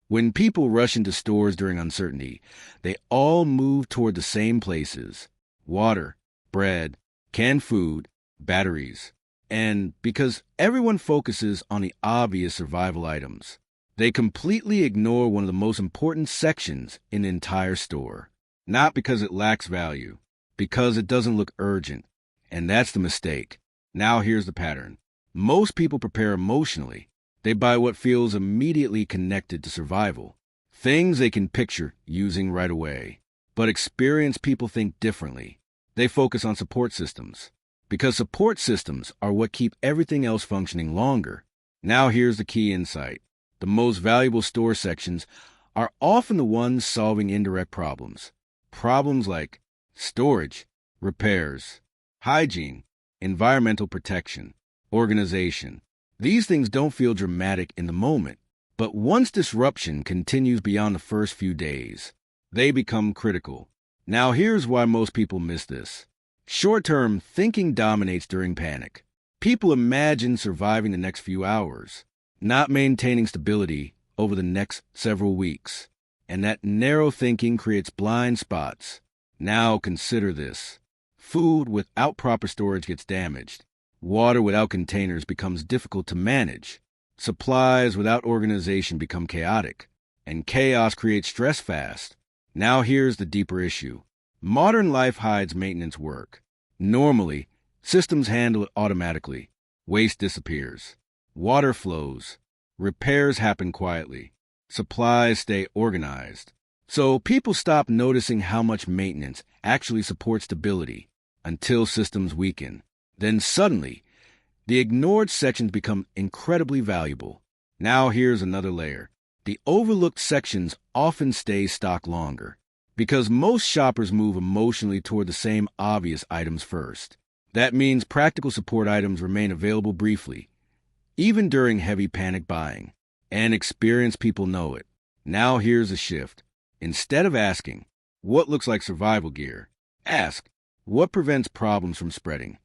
When people rush into stores during uncertainty, they all move toward the same places: water, bread, canned food, batteries. And because everyone focuses on the obvious survival items, they completely ignore one of the most important sections in the entire store. Not because it lacks value, because it doesn't look urgent. And that's the mistake. Now here's the pattern. Most people prepare emotionally. They buy what feels immediately connected to survival, things they can picture using right away. But experienced people think differently. They focus on support systems, because support systems are what keep everything else functioning longer. Now here's the key insight. The most valuable store sections are often the ones solving indirect problems. Problems like storage, repairs, hygiene, environmental protection, organization. These things don't feel dramatic in the moment, but once disruption continues beyond the first few days, they become critical. Now here's why most people miss this. Short-term thinking dominates during panic. People imagine surviving the next few hours, not maintaining stability over the next several weeks. And that narrow thinking creates blind spots. Now consider this. Food without proper storage gets damaged. Water without containers becomes difficult to manage. Supplies without organization become chaotic. And chaos creates stress fast. Now here's the deeper issue. Modern life hides maintenance work. Normally, systems handle it automatically. Waste disappears. Water flows. Repairs happen quietly. Supplies stay organized. So people stop noticing how much maintenance actually supports stability until systems weaken. Then suddenly, the ignored sections become incredibly valuable. Now here's another layer. The overlooked sections often stay stocked longer, because most shoppers move emotionally toward the same obvious items first. That means practical support items remain available briefly, even during heavy panic buying. And experienced people know it. Now here's a shift. Instead of asking, what looks like survival gear, ask, what prevents problems from spreading?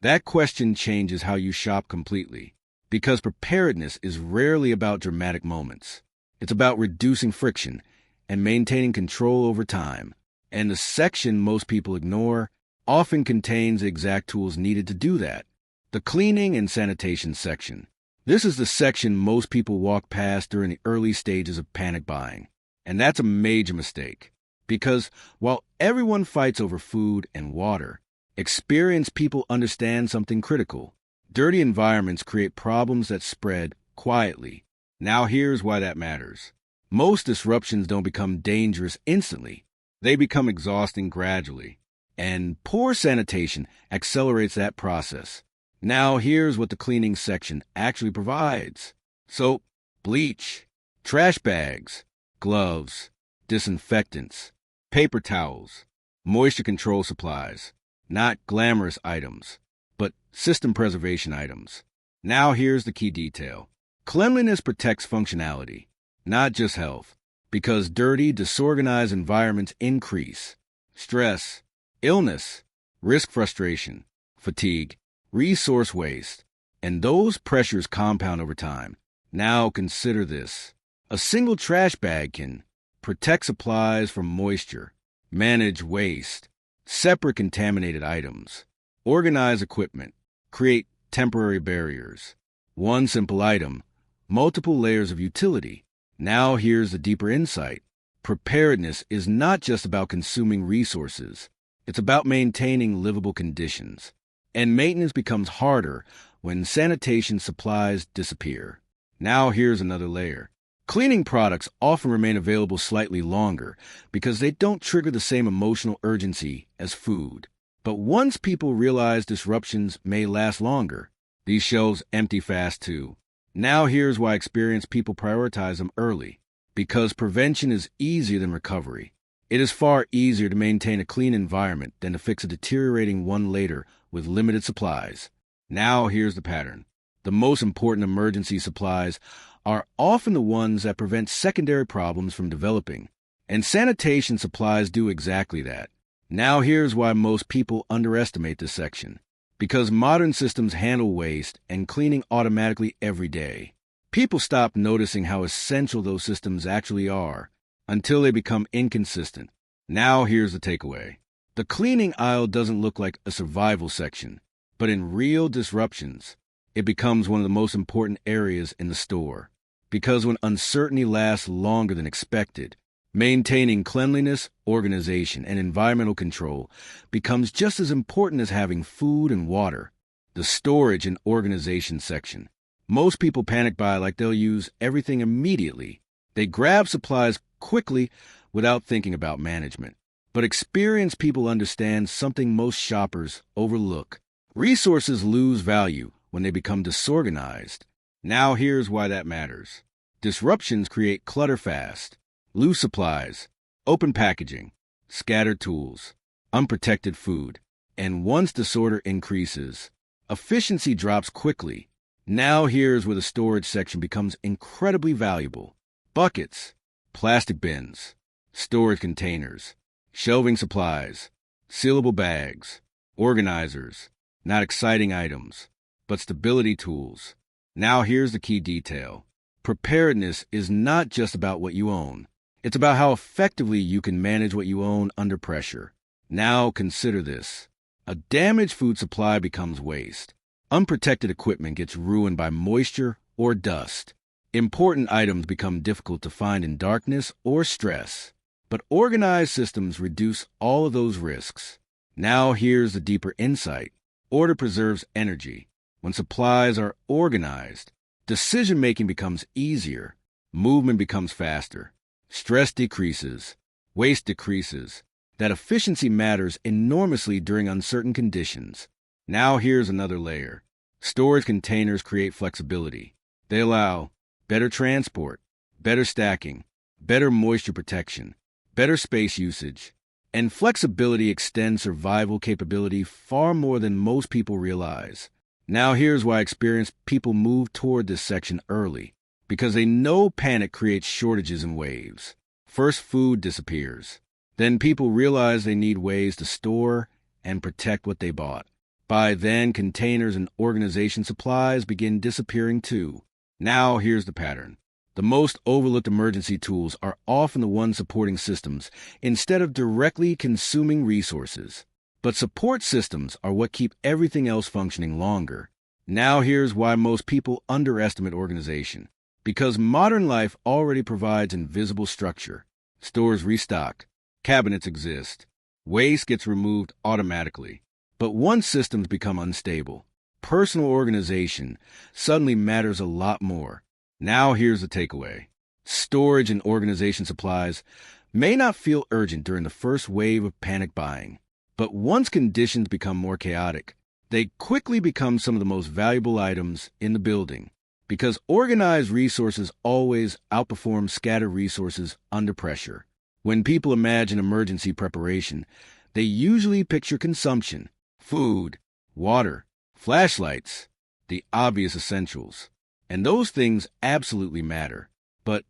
That question changes how you shop completely, because preparedness is rarely about dramatic moments. It's about reducing friction and maintaining control over time. And the section most people ignore often contains the exact tools needed to do that. The cleaning and sanitation section. This is the section most people walk past during the early stages of panic buying. And that's a major mistake, because while everyone fights over food and water, experienced people understand something critical. Dirty environments create problems that spread quietly. Now here's why that matters. Most disruptions don't become dangerous instantly. They become exhausting gradually. And poor sanitation accelerates that process. Now here's what the cleaning section actually provides. Soap, bleach, trash bags, gloves, disinfectants, paper towels, moisture control supplies. Not glamorous items, but system preservation items. Now here's the key detail. Cleanliness protects functionality, not just health, because dirty, disorganized environments increase stress, illness, risk frustration, fatigue, resource waste, and those pressures compound over time. Now consider this. A single trash bag can protect supplies from moisture, manage waste, separate contaminated items, organize equipment, create temporary barriers. One simple item, multiple layers of utility. Now here's the deeper insight. Preparedness is not just about consuming resources. It's about maintaining livable conditions. And maintenance becomes harder when sanitation supplies disappear. Now here's another layer. Cleaning products often remain available slightly longer because they don't trigger the same emotional urgency as food. But once people realize disruptions may last longer, these shelves empty fast too. Now here's why experienced people prioritize them early. Because prevention is easier than recovery. It is far easier to maintain a clean environment than to fix a deteriorating one later with limited supplies. Now here's the pattern. The most important emergency supplies are often the ones that prevent secondary problems from developing. And sanitation supplies do exactly that. Now here's why most people underestimate this section. Because modern systems handle waste and cleaning automatically every day. People stop noticing how essential those systems actually are until they become inconsistent. Now here's the takeaway. The cleaning aisle doesn't look like a survival section, but in real disruptions, it becomes one of the most important areas in the store. Because when uncertainty lasts longer than expected, maintaining cleanliness, organization, and environmental control becomes just as important as having food and water. The storage and organization section. Most people panic buy like they'll use everything immediately. They grab supplies quickly without thinking about management. But experienced people understand something most shoppers overlook. Resources lose value when they become disorganized. Now here's why that matters. Disruptions create clutter fast. Loose supplies, open packaging, scattered tools, unprotected food. And once disorder increases, efficiency drops quickly. Now here's where the storage section becomes incredibly valuable. Buckets, plastic bins, storage containers, shelving supplies, sealable bags, organizers, not exciting items, but stability tools. Now here's the key detail. Preparedness is not just about what you own. It's about how effectively you can manage what you own under pressure. Now consider this. A damaged food supply becomes waste. Unprotected equipment gets ruined by moisture or dust. Important items become difficult to find in darkness or stress. But organized systems reduce all of those risks. Now here's the deeper insight. Order preserves energy. When supplies are organized, decision-making becomes easier. Movement becomes faster. Stress decreases. Waste decreases. That efficiency matters enormously during uncertain conditions. Now here's another layer. Storage containers create flexibility. They allow better transport, better stacking, better moisture protection, better space usage, and flexibility extends survival capability far more than most people realize. Now here's why experienced people move toward this section early. Because they know panic creates shortages in waves. First, food disappears. Then people realize they need ways to store and protect what they bought. By then, containers and organization supplies begin disappearing too. Now here's the pattern. The most overlooked emergency tools are often the ones supporting systems instead of directly consuming resources. But support systems are what keep everything else functioning longer. Now here's why most people underestimate organization. Because modern life already provides invisible structure. Stores restock. Cabinets exist. Waste gets removed automatically. But once systems become unstable, personal organization suddenly matters a lot more. Now here's the takeaway. Storage and organization supplies may not feel urgent during the first wave of panic buying, but once conditions become more chaotic, they quickly become some of the most valuable items in the building. Because organized resources always outperform scattered resources under pressure. When people imagine emergency preparation, they usually picture consumption, food, water, flashlights, the obvious essentials. And those things absolutely matter. But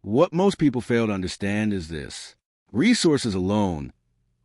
what most people fail to understand is this. Resources alone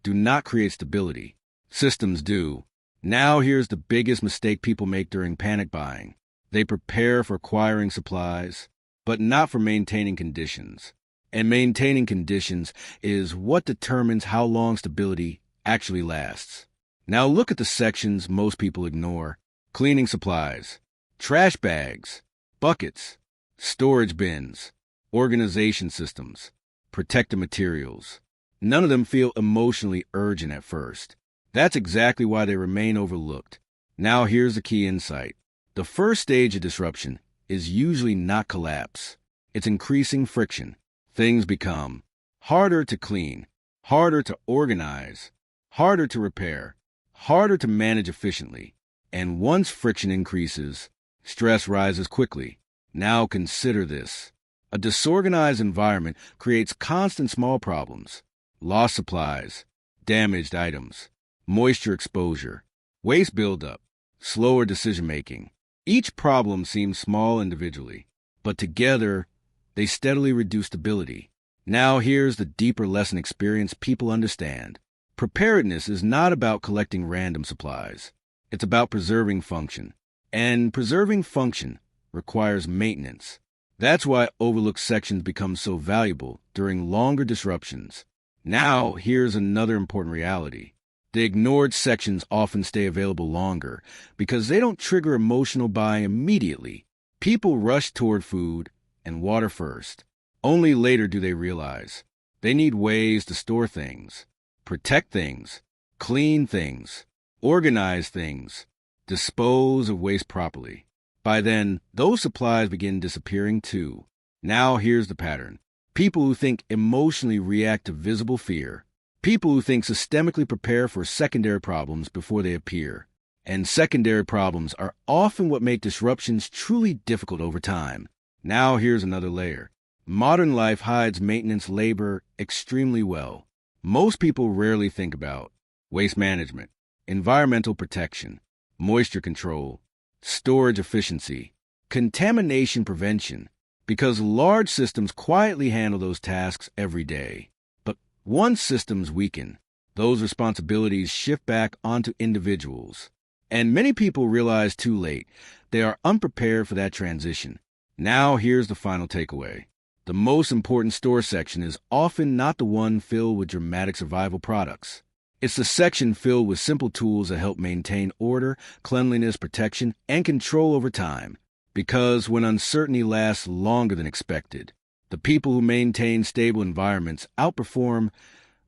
do not create stability. Systems do. Now here's the biggest mistake people make during panic buying. They prepare for acquiring supplies, but not for maintaining conditions. And maintaining conditions is what determines how long stability actually lasts. Now look at the sections most people ignore. Cleaning supplies, trash bags, buckets, storage bins, organization systems, protective materials. None of them feel emotionally urgent at first. That's exactly why they remain overlooked. Now here's the key insight. The first stage of disruption is usually not collapse. It's increasing friction. Things become harder to clean, harder to organize, harder to repair, harder to manage efficiently. And once friction increases, stress rises quickly. Now consider this. A disorganized environment creates constant small problems. Lost supplies, damaged items, moisture exposure, waste buildup, slower decision-making. Each problem seems small individually, but together, they steadily reduce stability. Now here's the deeper lesson experienced people understand. Preparedness is not about collecting random supplies. It's about preserving function. And preserving function requires maintenance. That's why overlooked sections become so valuable during longer disruptions. Now, here's another important reality. The ignored sections often stay available longer because they don't trigger emotional buying immediately. People rush toward food and water first. Only later do they realize they need ways to store things, protect things, clean things, organize things, dispose of waste properly. By then, those supplies begin disappearing too. Now here's the pattern. People who think emotionally react to visible fear. People who think systemically prepare for secondary problems before they appear. And secondary problems are often what make disruptions truly difficult over time. Now here's another layer. Modern life hides maintenance labor extremely well. Most people rarely think about waste management, environmental protection, moisture control, storage efficiency, contamination prevention, because large systems quietly handle those tasks every day. But once systems weaken, those responsibilities shift back onto individuals. And many people realize too late they are unprepared for that transition. Now here's the final takeaway. The most important store section is often not the one filled with dramatic survival products. It's the section filled with simple tools that help maintain order, cleanliness, protection, and control over time. Because when uncertainty lasts longer than expected, the people who maintain stable environments outperform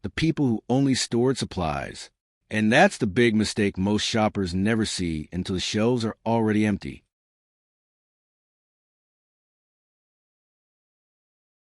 the people who only stored supplies. And that's the big mistake most shoppers never see until the shelves are already empty.